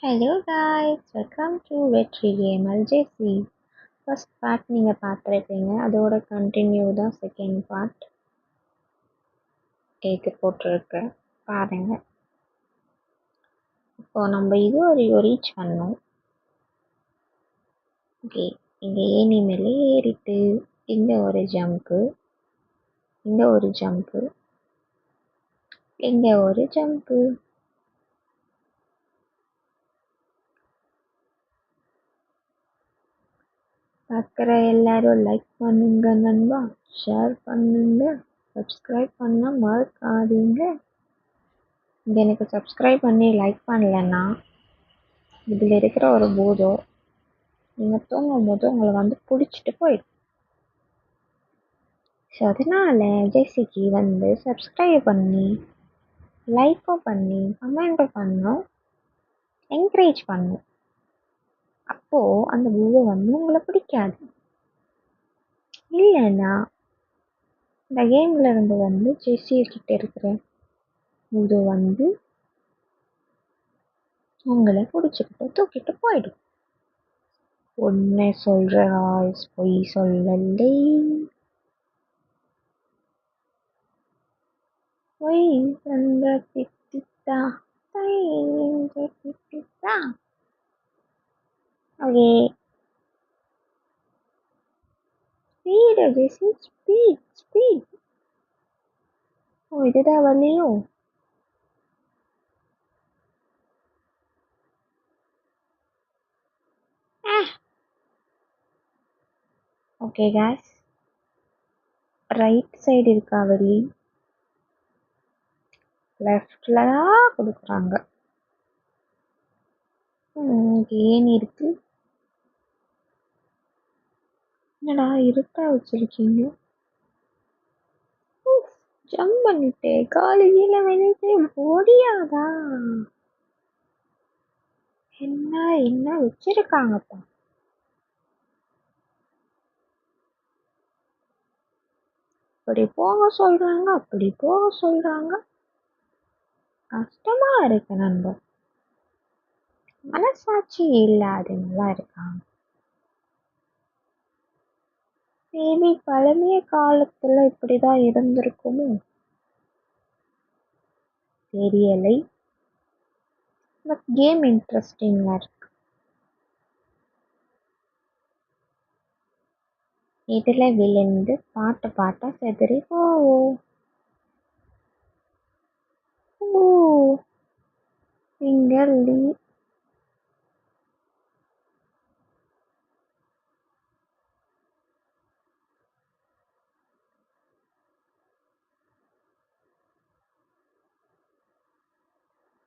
Hello guys, welcome to வெற்றி camel ஜெசி. First part நீங்கள் பார்த்துருப்பீங்க, அதோட கண்டினியூ தான் செகண்ட் பார்ட் ஏற்று போட்டிருக்கேன் பாருங்கள். இப்போ நம்ம இது ஒரு ரீச் பண்ணோம். ஓகே, இங்கே ஏணி மேலே ஏறிட்டு இங்கே ஒரு ஜம்ப்பு, இங்கே ஒரு ஜம்ப்பு, இங்கே ஒரு ஜம்ப்பு. பார்க்குற எல்லாரும் லைக் பண்ணுங்க நண்பா, ஷேர் பண்ணுங்க, சப்ஸ்கிரைப் பண்ண மறக்காதீங்க. இங்கே எனக்கு சப்ஸ்கிரைப் பண்ணி லைக் பண்ணலைன்னா இதில் இருக்கிற ஒரு பூதம் நீங்கள் தூங்கும் போது உங்களை வந்து பிடிச்சிட்டு போயிடும். ஸோ அதனால ஜெசிக்கு வந்து சப்ஸ்கிரைப் பண்ணி லைக்கும் பண்ணி கமெண்ட்டும் பண்ணும், என்கரேஜ் பண்ணும். அப்போது அந்த பூதம் வந்து உங்களை பிடிக்காது. இல்லைன்னா இந்த கேமில் இருந்து வந்து ஜெசிக்கிட்ட இருக்கிற பூதம் வந்து உங்களை பிடிச்சிக்கிட்டு தூக்கிட்டு போயிடும். ஒன்றை சொல்கிற ஆய்ஸ் பொய் சொல்லலை, பொய் சொல்ற திட்டா திட்டா. ஓகே, ஸ்பீடு ஜெசி, ஸ்பீட். ஓ, இதுதான் வழியோ? ஓகே கேஸ், ரைட் சைடு இருக்கா வழி, லெஃப்டில் தான் கொடுக்குறாங்க. ஏன் இருக்கு? என்னடா இருட்டா வச்சிருக்கீங்க? ஜம்ப் பண்ணிட்டே காலேஜில் வெளியே முடியாதா? என்ன வச்சிருக்காங்கப்பா? இப்படி போக சொல்றாங்க, அப்படி போக சொல்றாங்க. கஷ்டமா இருக்கு நண்பர். மனசாட்சி இல்லாதவங்களா இருக்காங்க. மேபி பழமைய காலத்துல இப்படிதான் இருந்திருக்குமோ தெரியலை. பட் கேம் இன்ட்ரெஸ்டிங்கா இருக்கு. இதுல விழுந்து பாட்டா செதறி போவோம். இங்க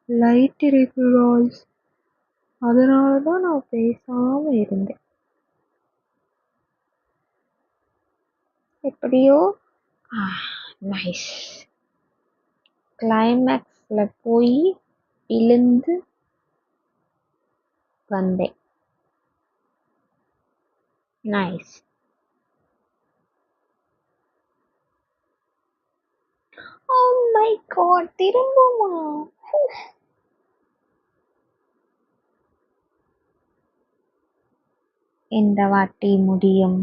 லைட் இருக்கு ராய்ஸ், அதனாலதான் நான் பேசாம இருந்தேன். எப்படியோ நைஸ் கிளைமேக்ஸ்ல போய் விழுந்து வந்தேன். நைஸ். ஓ மை காட், திரும்புமா? இந்த வாட்டி முடியும்.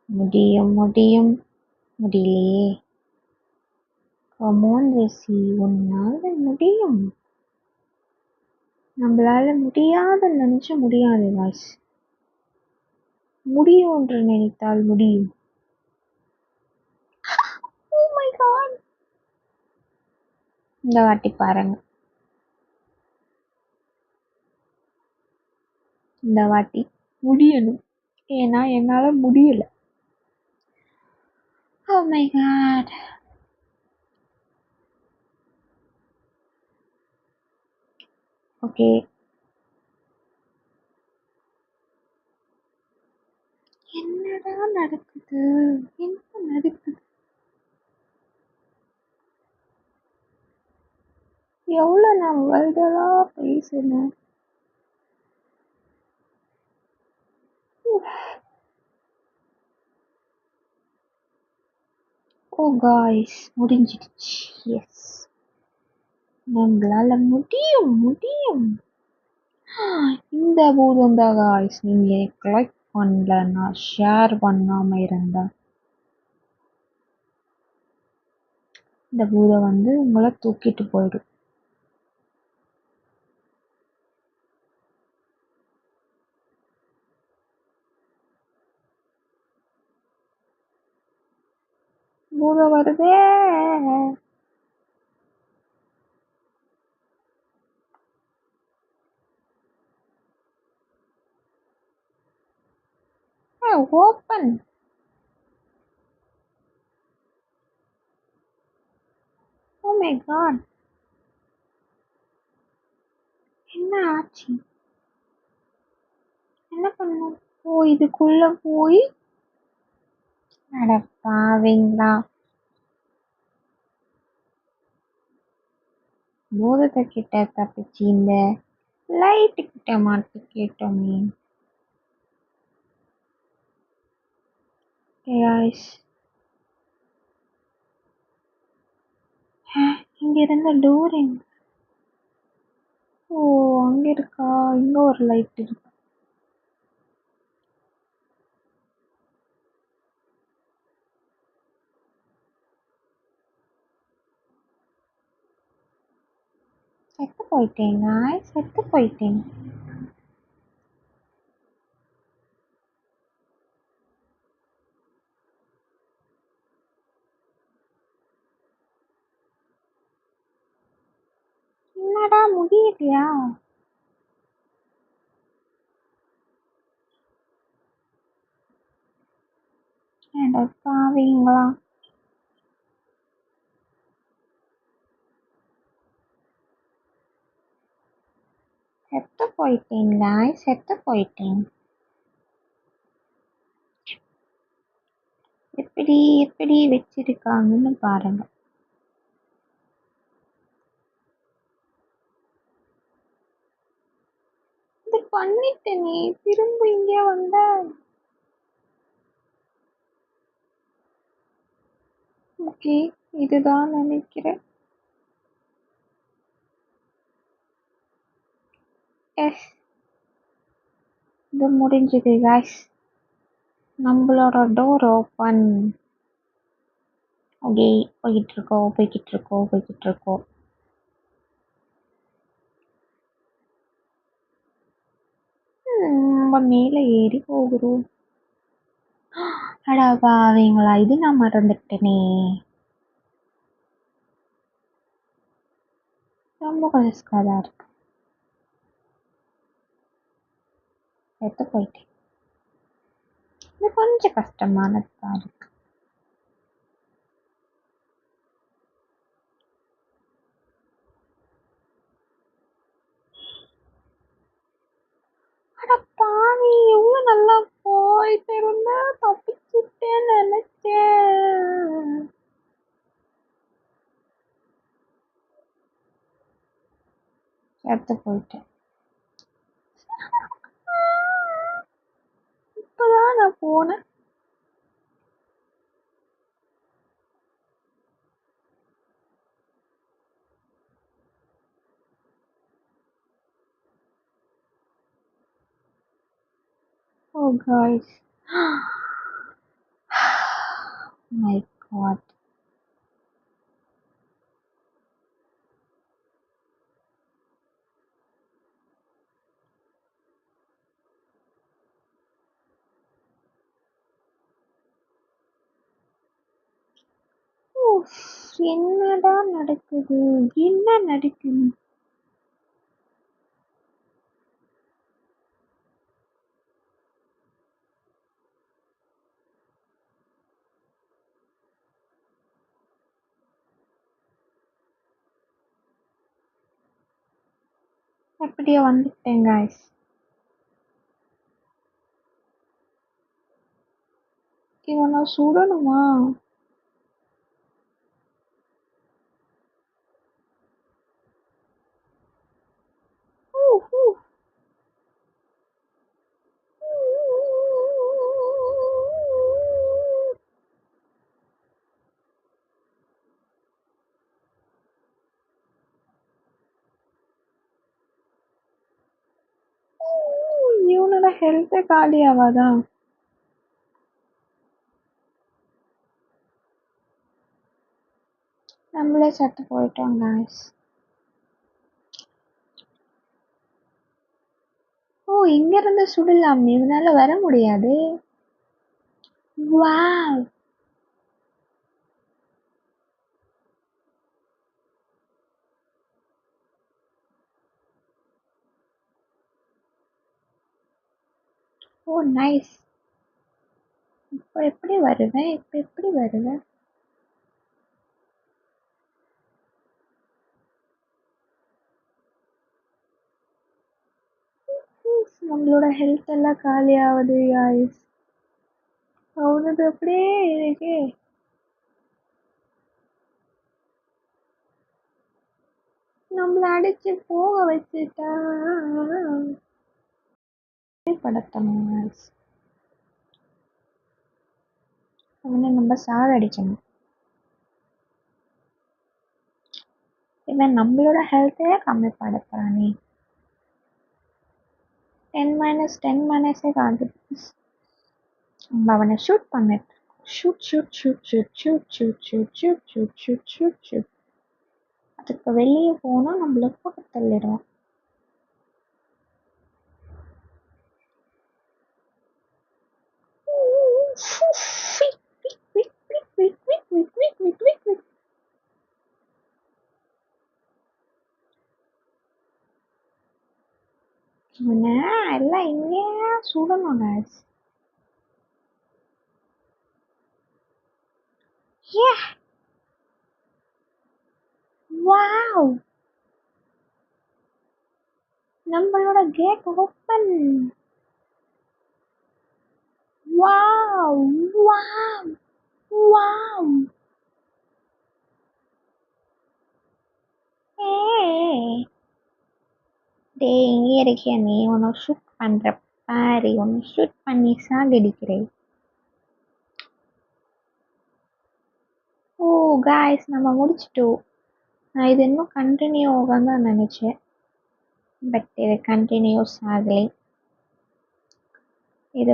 முடியலையே. கமோன் ஜெசி, உன்னால முடியும். நம்மளால முடியாதுன்னு நினைச்சா முடியாது வாய்ஸ். முடியும் என்று நினைத்தால் முடியும். ஓ மை காட், இந்த வாட்டி பாருங்க. இந்த வாட்டி முடியணும், ஏன்னா என்னால முடியல. ஓ மை காட். ஓகே, என்னடா நடக்குது? என்ன நடக்குது? எவ்வளோ நான் வருடலா பேசணும். ஓ காய்ஸ், முடிஞ்சிடுச்சு. எஸ், நம்மளால முடியும் முடியும். இந்த பூதம் தான் காய்ஸ். நீங்க லைக் பண்ணலன்னா ஷேர் பண்ணாம இருந்தா இந்த பூதம் வந்து உங்களை தூக்கிட்டு போயிடும். பூதம் வருதே. ஓப்பன். ஓ மை காட், என்ன ஆச்சு? என்ன பண்ணும்? ஓ, இதுக்குள்ள போய் அட பாவீங்களா, பூதத்தை கிட்ட தப்பிச்சு இந்த லைட்டு கிட்ட மாட்டிக்கிட்டோமே. guys, இங்க இருந்த டோர் எங்க? ஓ, அங்க இருக்கா? இங்க ஒரு லைட் இருக்கு. செத்து போயிட்டேன் guys, செத்து போயிட்டேன். என்னடா முடியலையா? அட பாவீங்களா, செத்து போயிட்டேன் guys, செத்து போயிட்டேன். எப்படி எப்படி வச்சிருக்காங்கன்னு பாருங்க. இது பண்ணிட்டேனே, திரும்ப இங்க வந்த. ஓகே, இதுதான் நினைக்கிறேன். எஸ், இது முடிஞ்சது guys. நம்மளோட டோர் ஓப்பன். ஓகே, போய்கிட்டு இருக்கோம் போய்கிட்டு இருக்கோம் போய்கிட்டு இருக்கோம். நம்ம மேலே ஏறி போகிறோம். அடா பாவீங்களா, இது நான் மறந்துட்டேனே. ரொம்ப கஷ்டமாக தான் இருக்கு. செத்து போயிட்டேன். இது கொஞ்சம் கஷ்டமானது தான் இருக்கு. அட பாவி, எவ்வளோ நல்லா போயிட்டு இருந்தா தப்பிச்சுட்டேன்னு நினைச்சேன். செத்து போயிட்டேன். இப்பதான் நான் போனேன். Oh guys, my god. என்னடா நடக்குது, என்ன நடக்குது? எப்படியோ வந்துட்டேன் guys. இவனை சுடணுமா? ஹெல்த்தே காலி ஆகாதா? நம்மளே செத்து போயிட்டோம் guys. ஓ, இங்க இருந்து சுடலாமே, இவனால வர முடியாது. வாவ், ஓ நைஸ். இப்போ எப்படி வருவேன்? இப்போ எப்படி வருவேன்? நம்மளோட ஹெல்த் எல்லாம் காலி ஆகுது guys. அவனது அப்படியே இருக்கே. நம்மள அடிச்சு போக வச்சுட்டா. படத்தணும் guys. அவனை நம்ம சாகடிக்கணும். இவன் நம்மளோட ஹெல்த்தையே கம்மிப்படுத்துறானே. 10 மைனஸே காட்டுது. நம்ம அவனை ஷூட் பண்ணிட்டு shoot shoot shoot shoot shoot shoot shoot shoot shoot shoot shoot shoot. அதுக்கு வெளியே போனா நம்மள போட்டு தள்ளிடுவான். எல்லாம் இங்கேயே சுடணும் guys. Yeah. Wow. நம்மளோட gate open. Wow wow wow. டேய், இங்கே இருக்கியா நீ? உன்னை ஷூட் பண்ற பாரு, உன்னை ஷூட் பண்ணி சாகடிக்கிறேன். ஓ காய்ஸ், நம்ம முடிச்சிட்டோம். நான் இது இன்னும் கண்டினியூ ஆகும் தான் நினச்சேன், பட் இது கண்டினியூஸ் ஆகலை. இது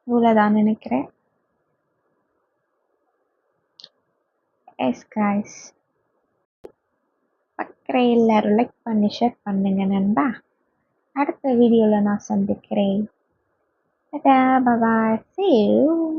இவ்வளோதான் நினைக்கிறேன். எஸ் காய்ஸ், பார்க்குற எல்லாரும் லைக் பண்ணி ஷேர் பண்ணுங்க நண்பா. அடுத்த வீடியோவில் நான் சந்திக்கிறேன். பாய், see you.